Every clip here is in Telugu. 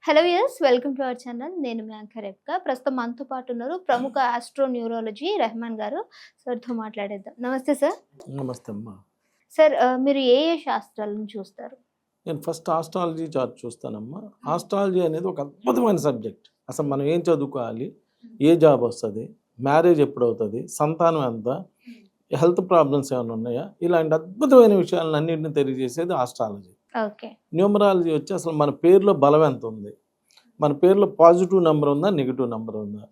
Hello yes welcome to our channel. నేను మీ యాంకర్ రేఖ. ప్రస్తుతం మనతో పాటు ఉన్నారు ప్రముఖ ఆస్ట్రో న్యూరాలజీ రెహమాన్ గారు. సార్తో మాట్లాడేద్దాం. నమస్తే సార్. నమస్తే అమ్మా. సార్ మీరు ఏ శాస్త్రాలను చూస్తారు? నేను ఫస్ట్ ఆస్ట్రాలజీ చార్ట్ చూస్తానమ్మా. ఆస్ట్రాలజీ అనేది ఒక అద్భుతమైన సబ్జెక్ట్. అసలు మనం ఏం చదువుకోవాలి, ఏ జాబ్ వస్తుంది, మ్యారేజ్ ఎప్పుడు అవుతుంది, సంతానం ఎంత, హెల్త్ ప్రాబ్లమ్స్ ఏమైనా ఉన్నాయా, ఇలాంటి అద్భుతమైన విషయాలను అన్నింటినీ తెలియజేసేది ఆస్ట్రాలజీ. ఓకే. న్యూమరాలజీ వచ్చి అసలు మన పేరులో బలం ఎంత ఉంది, మన పేరులో పాజిటివ్ నెంబర్ ఉందా, నెగిటివ్ నెంబర్ ఉందా,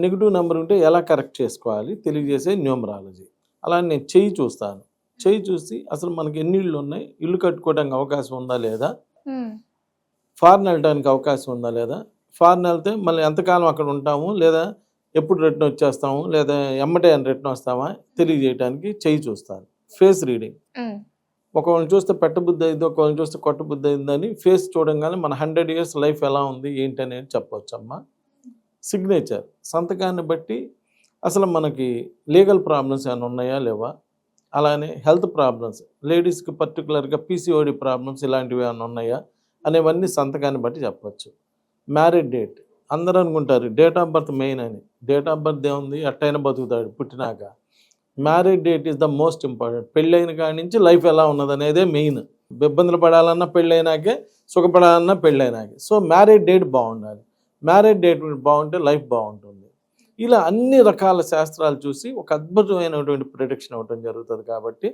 నెగిటివ్ నెంబర్ ఉంటే ఎలా కరెక్ట్ చేసుకోవాలి తెలియజేసే న్యూమరాలజీ. అలా నేను చెయ్యి చూస్తాను. చెయ్యి చూసి అసలు మనకి ఎన్ని ఇళ్ళు ఉన్నాయి, ఇల్లు కట్టుకోవడానికి అవకాశం ఉందా లేదా, ఫారెన్ వెళ్ళడానికి అవకాశం ఉందా లేదా, ఫారెన్ వెళ్తే మళ్ళీ ఎంతకాలం అక్కడ ఉంటాము, లేదా ఎప్పుడు రిటర్న్ వచ్చేస్తాము, లేదా ఎమ్మటే అని రిటర్న్ వస్తామా తెలియజేయడానికి చెయ్యి చూస్తాను. ఫేస్ రీడింగ్, ఒకళ్ళని చూస్తే పెట్టబుద్ధి అయింది, ఒకళ్ళని చూస్తే కొట్టబుద్ధి అయిందని ఫేస్ చూడంగానే మన 100 years లైఫ్ ఎలా ఉంది ఏంటి అనేది చెప్పవచ్చు అమ్మా. సిగ్నేచర్, సంతకాన్ని బట్టి అసలు మనకి లీగల్ ప్రాబ్లమ్స్ ఏమైనా ఉన్నాయా లేవా, అలానే హెల్త్ ప్రాబ్లమ్స్, లేడీస్కి పర్టికులర్గా పీసీఓడి ప్రాబ్లమ్స్ ఇలాంటివి ఏమైనా ఉన్నాయా అనేవన్నీ సంతకాన్ని బట్టి చెప్పచ్చు. మ్యారేజ్ డేట్, అందరూ అనుకుంటారు డేట్ ఆఫ్ బర్త్ మెయిన్ అని. డేట్ ఆఫ్ బర్త్ ఏముంది, ఎట్టయినా బతుకుతాడు పుట్టినాక. Marriage date is the most important. పెళ్ళైన కాడి నుంచి లైఫ్ ఎలా ఉన్నది అనేదే మెయిన్. ఇబ్బందులు పడాలన్నా పెళ్ళైనాకే, సుఖపడాలన్నా పెళ్ళైనాకే. సో మ్యారేజ్ డేట్ బాగుండాలి. మ్యారేజ్ డేట్ బాగుంటే లైఫ్ బాగుంటుంది. ఇలా అన్ని రకాల శాస్త్రాలు చూసి ఒక అద్భుతమైనటువంటి ప్రిడిక్షన్ అవ్వటం జరుగుతుంది. కాబట్టి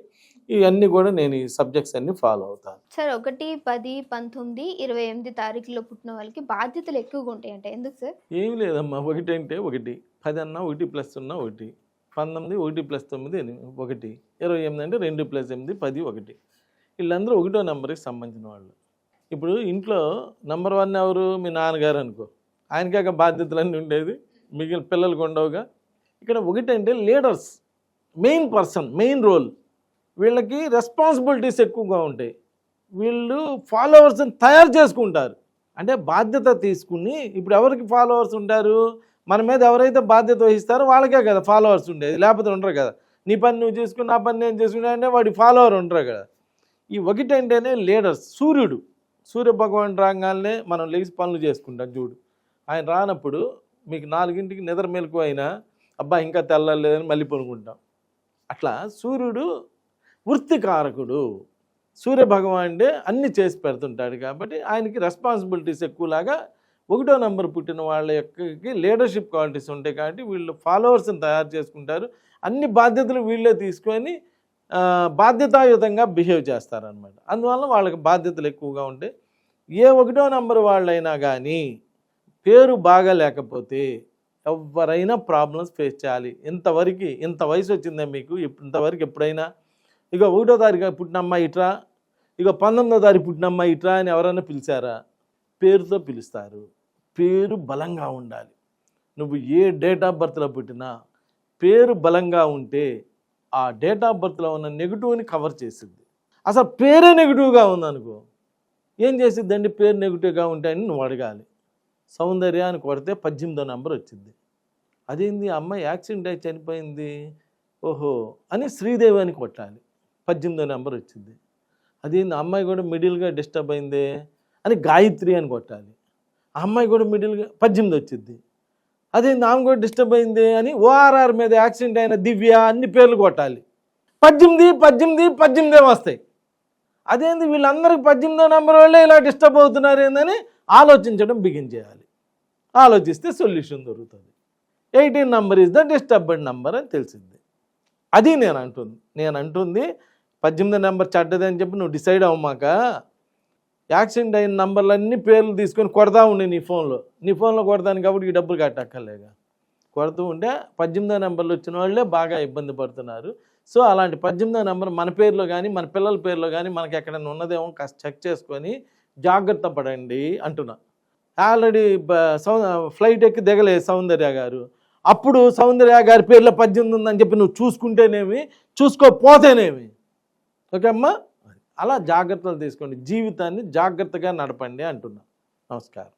ఇవన్నీ కూడా నేను ఈ సబ్జెక్ట్స్ అన్ని ఫాలో అవుతాను. సార్ 1, 10, 19, 28 తారీఖులో పుట్టిన వాళ్ళకి బాధ్యతలు ఎక్కువగా ఉంటాయి అంటే ఎందుకు సార్? ఏమి లేదమ్మా, 1 అంటే 1, 10 అన్నా 1 + 0 1, 19 1 + 9 1, 28 అంటే 2 + 8 10 1. వీళ్ళందరూ 1వ నెంబర్కి సంబంధించిన వాళ్ళు. ఇప్పుడు ఇంట్లో నెంబర్ 1 ఎవరు, మీ నాన్నగారు అనుకో, ఆయనకాక బాధ్యతలన్నీ ఉండేది, మిగిలిన పిల్లలకు ఉండవుగా. ఇక్కడ 1 అంటే leaders, main person, main role. వీళ్ళకి రెస్పాన్సిబిలిటీస్ ఎక్కువగా ఉంటాయి. వీళ్ళు ఫాలోవర్స్ని తయారు చేసుకుంటారు. అంటే బాధ్యత తీసుకుని, ఇప్పుడు ఎవరికి ఫాలోవర్స్ ఉంటారు, మన మీద ఎవరైతే బాధ్యత వహిస్తారో వాళ్ళకే కదా ఫాలోవర్స్ ఉండేది, లేకపోతే ఉండరు కదా. నీ పని నువ్వు చేసుకుని నా పని నేను చేసుకున్నా అంటే వాడి ఫాలోవర్ ఉండరు కదా. ఈ 1 అంటేనే లీడర్స్. సూర్యుడు, సూర్య భగవాన్ రాగానే మనం లేచి పనులు చేసుకుంటాం చూడు. ఆయన రానప్పుడు మీకు 4ంటికి నిద్ర మెలకు అయినా అబ్బా ఇంకా తెల్లలేదని మళ్ళీ పనుకుంటాం. అట్లా సూర్యుడు వృత్తికారకుడు. సూర్య భగవానుడే అన్నీ చేసి పెడుతుంటాడు. కాబట్టి ఆయనకి రెస్పాన్సిబిలిటీస్ ఎక్కువలాగా 1వ నెంబర్ పుట్టిన వాళ్ళ యొక్క లీడర్షిప్ క్వాలిటీస్ ఉంటాయి. కాబట్టి వీళ్ళు ఫాలోవర్స్ని తయారు చేసుకుంటారు. అన్ని బాధ్యతలు వీళ్ళే తీసుకొని బాధ్యతాయుతంగా బిహేవ్ చేస్తారనమాట. అందువల్ల వాళ్ళకి బాధ్యతలు ఎక్కువగా ఉంటాయి. ఏ 1వ నెంబర్ వాళ్ళైనా కానీ పేరు బాగా లేకపోతే ఎవరైనా ప్రాబ్లమ్స్ ఫేస్ చేయాలి. ఇంత వయసు వచ్చిందే మీకు, ఇంతవరకు ఎప్పుడైనా ఇక 1వ తారీఖు పుట్టిన అమ్మాయి ఇట్రా, ఇక 19వ తారీఖు పుట్టిన అమ్మాయి ఇట్రా అని ఎవరైనా పిలిచారా? పేరుతో పిలుస్తారు. పేరు బలంగా ఉండాలి. నువ్వు ఏ డేట్ ఆఫ్ బర్త్లో పుట్టినా పేరు బలంగా ఉంటే ఆ డేట్ ఆఫ్ బర్త్లో ఉన్న నెగిటివ్ని కవర్ చేసిద్ది. అసలు పేరే నెగిటివ్గా ఉందనుకో ఏం చేసిద్దండి? పేరు నెగిటివ్గా ఉంటాయని నువ్వు అడగాలి. సౌందర్య అని కొడితే 18వ నెంబర్ వచ్చింది. అదేంది అమ్మాయి యాక్సిడెంట్ అయి చనిపోయింది, ఓహో అని శ్రీదేవి అని కొట్టాలి, 18వ నెంబర్ వచ్చింది. అదేంది అమ్మాయి కూడా మిడిల్గా డిస్టర్బ్ అయింది అని గాయత్రి అని కొట్టాలి, ఆ అమ్మాయి కూడా మిడిల్గా 18 వచ్చింది. అదేంది ఆమె కూడా డిస్టర్బ్ అయింది అని ఓఆర్ఆర్ మీద యాక్సిడెంట్ అయిన దివ్య అన్ని పేర్లు కొట్టాలి, 18 18 18 వస్తాయి. అదేంది వీళ్ళందరికీ 18వ నెంబర్ వాళ్ళే ఇలా డిస్టర్బ్ అవుతున్నారు ఏందని ఆలోచించడం బిగిన్ చేయాలి. ఆలోచిస్తే సొల్యూషన్ దొరుకుతుంది. 18 నెంబర్ ఈజ్ ద డిస్టర్బెడ్ నెంబర్ అని తెలిసింది. అది నేను అంటుంది 18వ నెంబర్ చెడ్డదని చెప్పి నువ్వు డిసైడ్ అవ్వమాక. యాక్సిడెంట్ అయిన నంబర్లన్నీ పేర్లు తీసుకొని కొడతా ఉండే నీ ఫోన్లో కొడతాను కాబట్టి ఈ డబ్బులు కట్టక్కర్లేగా. కొడుతూ ఉంటే 18వ నెంబర్లు వచ్చిన వాళ్ళే బాగా ఇబ్బంది పడుతున్నారు. సో అలాంటి 18వ నెంబర్ మన పేరులో కానీ మన పిల్లల పేరులో కానీ మనకి ఎక్కడైనా ఉన్నదేమో కాస్త చెక్ చేసుకొని జాగ్రత్త పడండి అంటున్నా. ఆల్రెడీ ఫ్లైట్ ఎక్కి దిగలే సౌందర్య గారు, అప్పుడు సౌందర్య గారి పేర్లో 18 ఉందని చెప్పి నువ్వు చూసుకుంటేనేమి, చూసుకోపోతేనేమి. ఓకే అమ్మా, అలా జాగ్రత్తలు తీసుకోండి, జీవితాన్ని జాగ్రత్తగా నడపండి అంటున్నా. నమస్కారం.